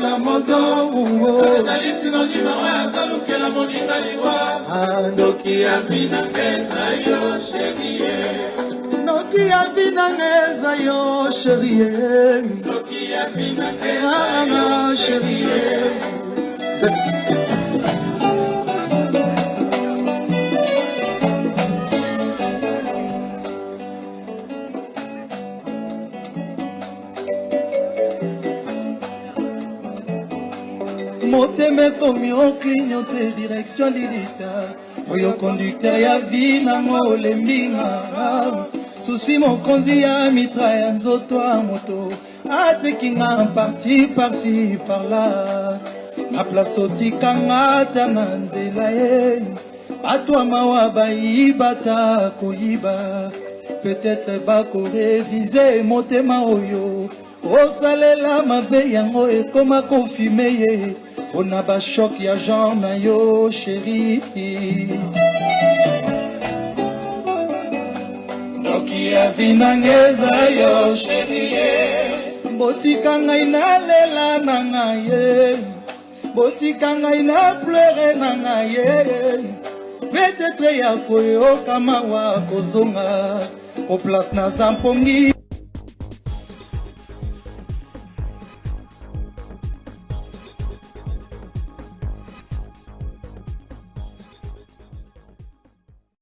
na moto Noki ya vinangeza yo chérie Noki ya vinangeza chérie Moteme komi o clignoté direction Lilita Oyo conducteur ya vina ngole mbinga Souci mokonzi ya mitra ya nzoto a moto Atrekinga parti par-ci par-là Na place otikanga na nzela ye Atwa mawa baibata koyiba Peut-être bako réviser motema oyo Osalela mabe yango ekoma confirme ye On a ba choc ya Jean na yo chérie Noki ya vinangeza yo chérie Botika ngai na lela na ngai Botika ngai na pleure na ngai Peut-être ya koyo kama wa kozonga O place na zampongi